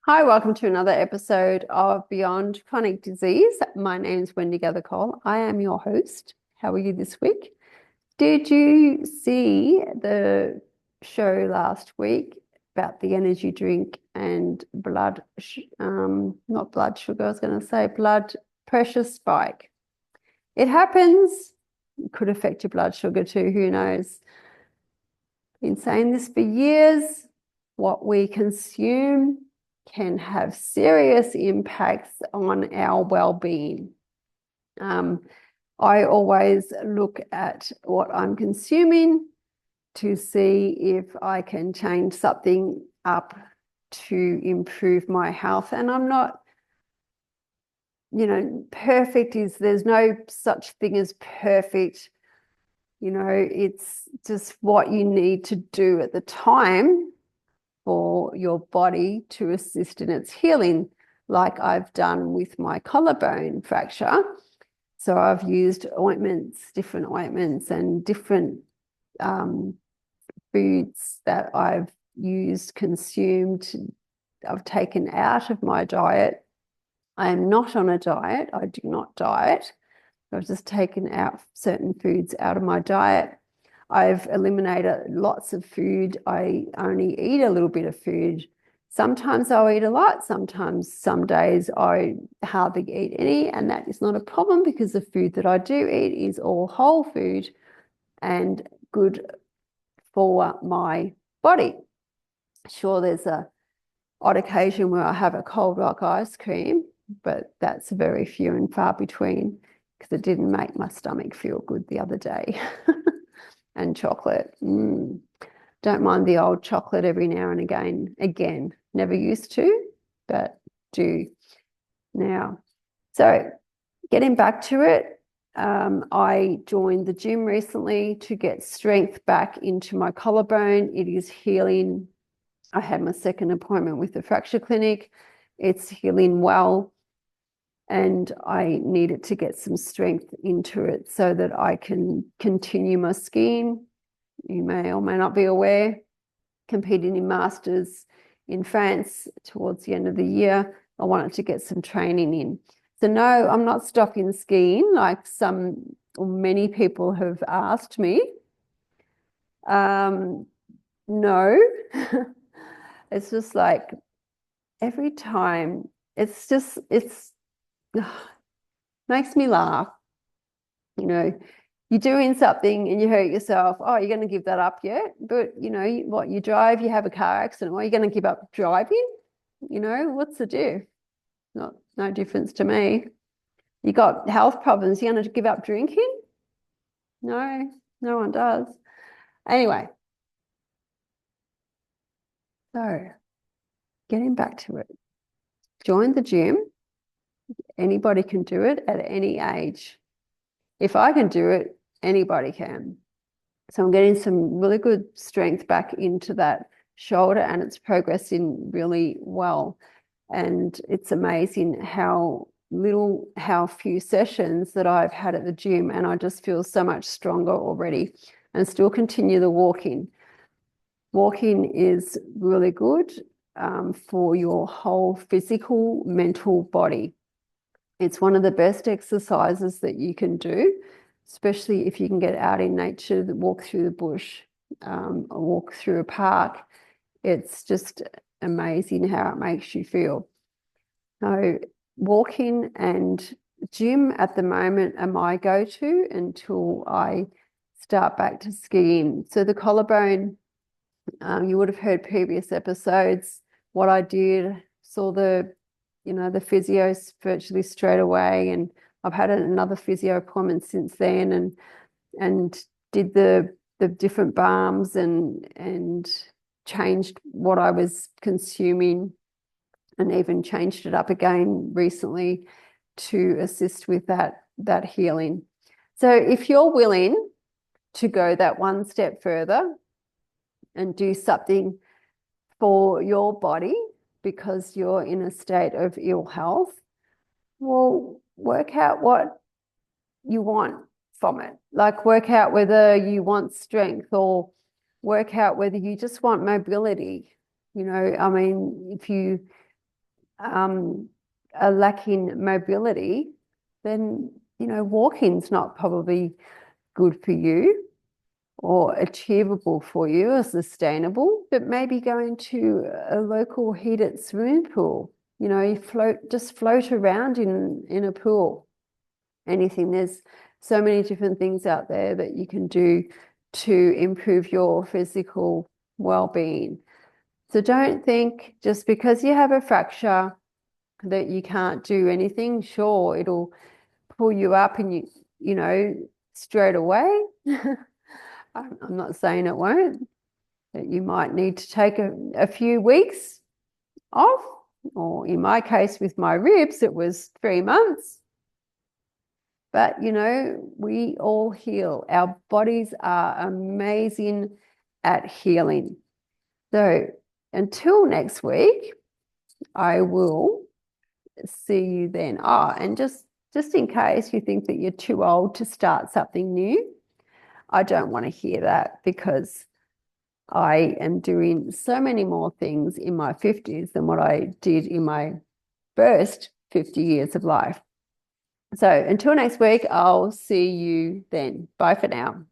Hi, welcome to another episode of Beyond Chronic Disease. My name is Wendy. I am your host. How are you this week? Did you see the show last week about the energy drink and not blood sugar, I was going to say blood pressure spike? It happens. It could affect your blood sugar too, who knows? Been saying this for years. What we consume can have serious impacts on our well-being. I always look at what I'm consuming to see if I can change something up to improve my health. And I'm not, perfect there's no such thing as perfect. It's just what you need to do at the time for your body to assist in its healing, like I've done with my collarbone fracture. So I've used different ointments and different foods that I've consumed, I've taken out of my diet. I am not on a diet. I do not diet. I've just taken out certain foods out of my diet. I've eliminated lots of food. I only eat a little bit of food. Sometimes I'll eat a lot. Sometimes, some days I hardly eat any, and that is not a problem because the food that I do eat is all whole food and good for my body. Sure, there's a odd occasion where I have a cold rock ice cream, but that's very few and far between because it didn't make my stomach feel good the other day. And chocolate. Don't mind the old chocolate every now and again. Again, never used to, but do now. So getting back to it, I joined the gym recently to get strength back into my collarbone. It is healing. I had my second appointment with the fracture clinic. It's healing well. And I needed to get some strength into it so that I can continue my skiing. You may or may not be aware, competing in Masters in France towards the end of the year. I wanted to get some training in. So no, I'm not stopping skiing like many people have asked me. No, it's just like every time it's makes me laugh. You're doing something and you hurt yourself. Oh, you're going to give that up yet? But you drive, you have a car accident. Well, you're going to give up driving? What's the deal? No difference to me. You got health problems. You're going to give up drinking? No, no one does. Anyway, so getting back to it. Join the gym. Anybody can do it at any age. If I can do it, anybody can. So I'm getting some really good strength back into that shoulder and it's progressing really well. And it's amazing how few sessions that I've had at the gym and I just feel so much stronger already and still continue the walking. Walking is really good for your whole physical, mental body. It's one of the best exercises that you can do, especially if you can get out in nature, walk through the bush, or walk through a park. It's just amazing how it makes you feel. So walking and gym at the moment are my go-to until I start back to skiing. So the collarbone, you would have heard previous episodes, what I did, saw the physios virtually straight away. And I've had another physio appointment since then and did the different balms and changed what I was consuming and even changed it up again recently to assist with that healing. So if you're willing to go that one step further and do something for your body because you're in a state of ill health, well, work out what you want from it. Like work out whether you want strength or work out whether you just want mobility. If you are lacking mobility, then, walking's not probably good for you or achievable for you or sustainable, but maybe going to a local heated swimming pool. You float around in a pool. Anything. There's so many different things out there that you can do to improve your physical well-being. So don't think just because you have a fracture that you can't do anything. Sure, it'll pull you up and straight away. I'm not saying it won't, that you might need to take a few weeks off, or in my case with my ribs, it was 3 months. But, we all heal. Our bodies are amazing at healing. So until next week, I will see you then. Oh, and just in case you think that you're too old to start something new, I don't want to hear that, because I am doing so many more things in my 50s than what I did in my first 50 years of life. So until next week, I'll see you then. Bye for now.